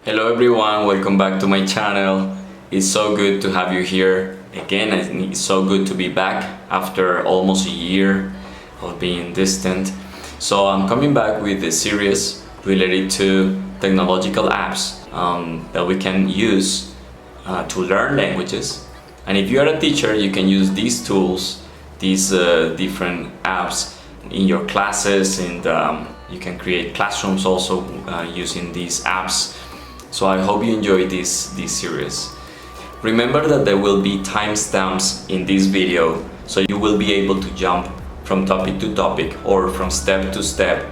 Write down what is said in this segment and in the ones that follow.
Hello everyone, welcome back to my channel. It's so good to have you here again. It's so good to be back after almost a year of being distant. So I'm coming back with a series related to technological apps that we can use to learn languages. And if you are a teacher, you can use these tools, these different apps in your classes, and you can create classrooms also using these apps. So I hope you enjoy this series. Remember that there will be timestamps in this video, so you will be able to jump from topic to topic or from step to step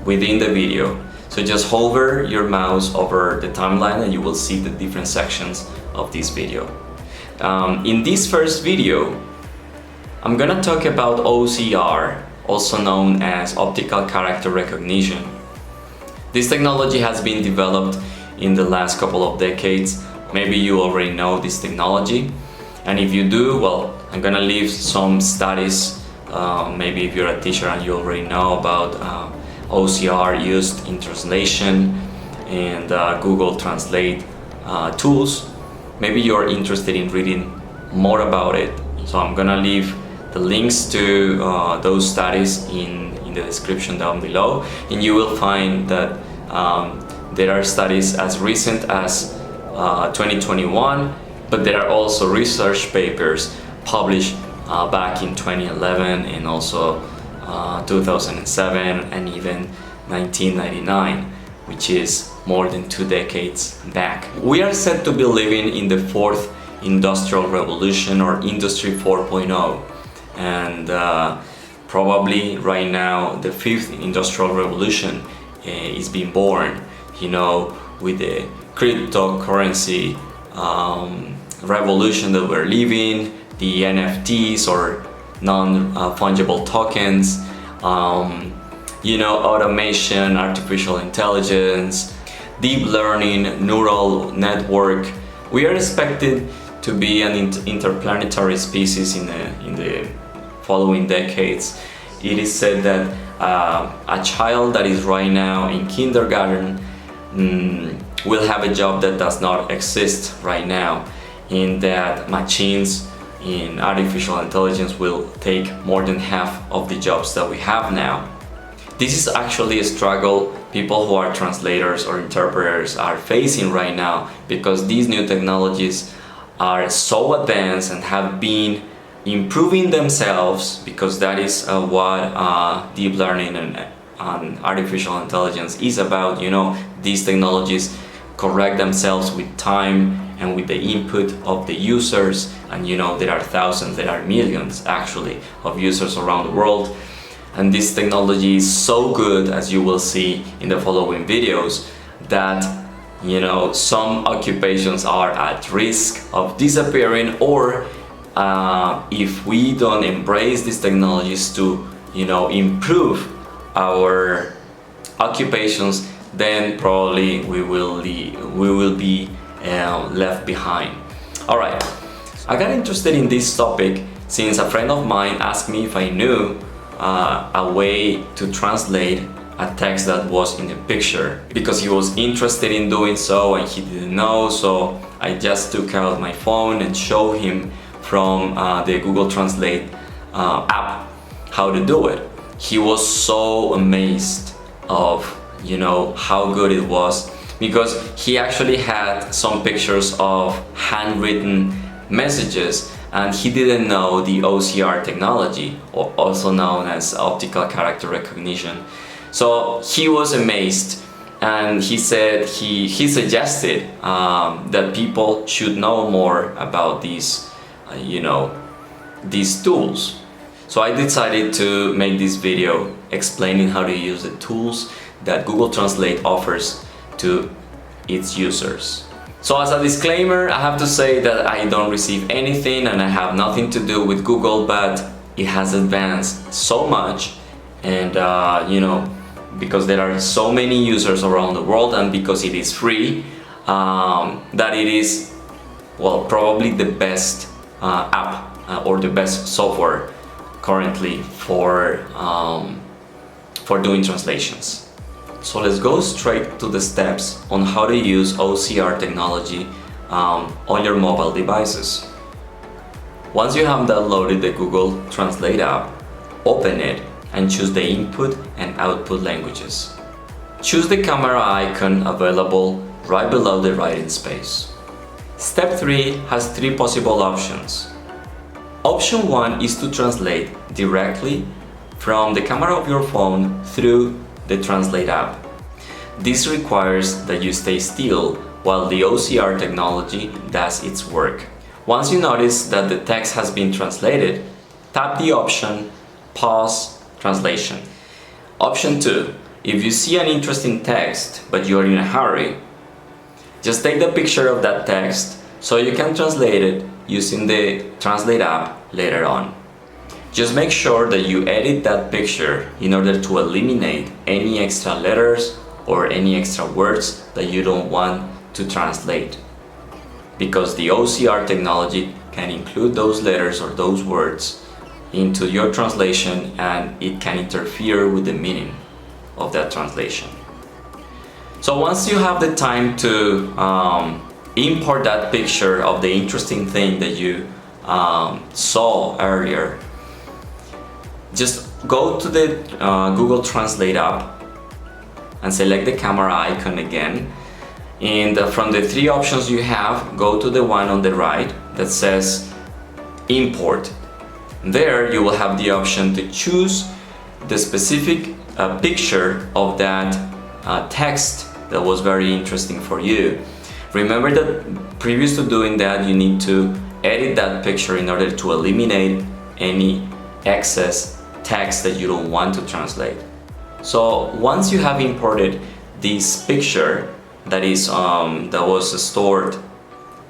within the video. So just hover your mouse over the timeline and you will see the different sections of this video. In this first video, I'm gonna talk about OCR, also known as optical character recognition. This technology has been developed in the last couple of decades. Maybe you already know this technology, and if you do, well, I'm gonna leave some studies. Maybe if you're a teacher and you already know about OCR used in translation and Google Translate tools, maybe you're interested in reading more about it. So I'm gonna leave the links to those studies in the description down below, and you will find that there are studies as recent as 2021, but there are also research papers published back in 2011 and also 2007 and even 1999, which is more than 2 decades back. We are said to be living in the 4th industrial revolution, or Industry 4.0, and probably right now the 5th industrial revolution is being born, you know, with the cryptocurrency revolution that we're living, the NFTs or non-fungible tokens, you know, automation, artificial intelligence, deep learning, neural network. We are expected to be an interplanetary species in the following decades. It is said that a child that is right now in kindergarten will have a job that does not exist right now, in that machines in artificial intelligence will take more than half of the jobs that we have now. This is actually a struggle people who are translators or interpreters are facing right now, because these new technologies are so advanced and have been improving themselves, because that is what deep learning and artificial intelligence is about. You know, these technologies correct themselves with time and with the input of the users, and you know, there are thousands, there are millions actually of users around the world, and this technology is so good, as you will see in the following videos, that you know, some occupations are at risk of disappearing, or if we don't embrace these technologies to, you know, improve our occupations, then probably we will be left behind. All right, I got interested in this topic since a friend of mine asked me if I knew a way to translate a text that was in a picture, because he was interested in doing so and he didn't know. So I just took out my phone and showed him from the Google Translate app how to do it. He was so amazed of, you know, how good it was, because he actually had some pictures of handwritten messages, and he didn't know the OCR technology, or also known as optical character recognition. So he was amazed, and he said he suggested that people should know more about these, you know, these tools. So I decided to make this video explaining how to use the tools that Google Translate offers to its users. So as a disclaimer, I have to say that I don't receive anything and I have nothing to do with Google, but it has advanced so much, and you know, because there are so many users around the world, and because it is free, that it is, well, probably the best app or the best software currently for doing translations. So let's go straight to the steps on how to use OCR technology on your mobile devices. Once you have downloaded the Google Translate app, open it and choose the input and output languages. Choose the camera icon available right below the writing space. Step 3 has 3 possible options. Option 1 is to translate directly from the camera of your phone through the Translate app. This requires that you stay still while the OCR technology does its work. Once you notice that the text has been translated, tap the option Pause Translation. Option 2. If you see an interesting text but you're in a hurry, just take the picture of that text so you can translate it using the Translate app later on. Just make sure that you edit that picture in order to eliminate any extra letters or any extra words that you don't want to translate, because the OCR technology can include those letters or those words into your translation and it can interfere with the meaning of that translation. So once you have the time to import that picture of the interesting thing that you saw earlier, just go to the Google Translate app and select the camera icon again. And from the 3 options you have, go to the one on the right that says Import. There you will have the option to choose the specific picture of that text that was very interesting for you. Remember that previous to doing that, you need to edit that picture in order to eliminate any excess text that you don't want to translate. So once you have imported this picture that was stored,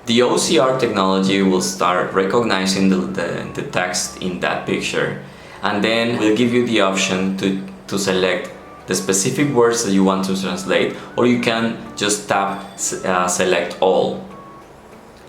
the OCR technology will start recognizing the text in that picture, and then will give you the option to select the specific words that you want to translate, or you can just tap Select All.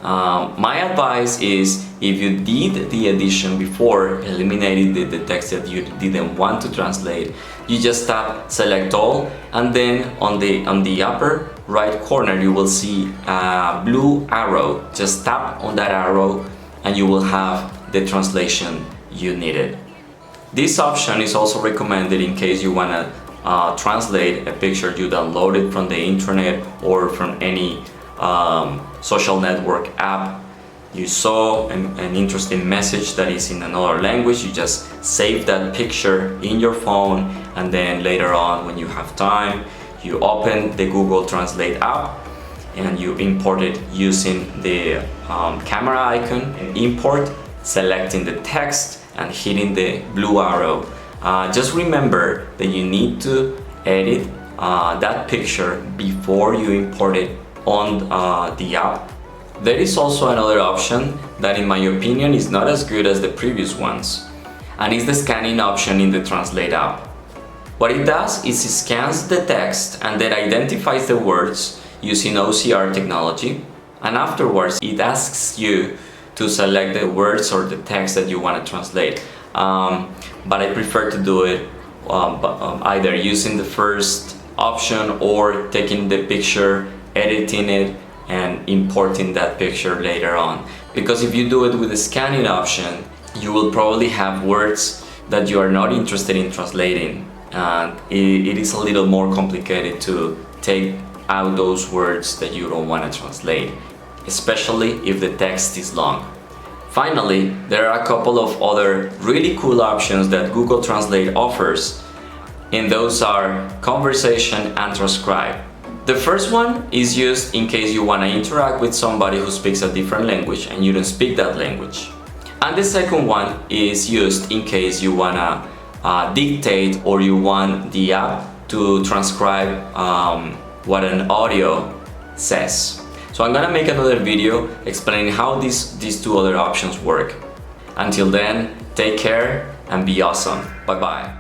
My advice is, if you did the addition before, eliminated the text that you didn't want to translate, you just tap Select All, and then on the upper right corner you will see a blue arrow. Just tap on that arrow and you will have the translation you needed. This option is also recommended in case you want to translate a picture you downloaded from the internet or from any social network app. You saw an interesting message that is in another language, you just save that picture in your phone, and then later on when you have time, you open the Google Translate app and you import it using the camera icon, and import, selecting the text and hitting the blue arrow. Just remember that you need to edit that picture before you import it on the app. There is also another option that in my opinion is not as good as the previous ones, and it's the scanning option in the Translate app. What it does is it scans the text and then identifies the words using OCR technology, and afterwards it asks you to select the words or the text that you want to translate. But I prefer to do it either using the first option or taking the picture, editing it, and importing that picture later on. Because if you do it with the scanning option, you will probably have words that you are not interested in translating, and it is a little more complicated to take out those words that you don't want to translate, especially if the text is long. Finally, there are a couple of other really cool options that Google Translate offers, and those are Conversation and Transcribe. The first one is used in case you want to interact with somebody who speaks a different language and you don't speak that language. And the second one is used in case you want to dictate, or you want the app to transcribe what an audio says. So I'm gonna make another video explaining how these 2 other options work. Until then, take care and be awesome. Bye bye.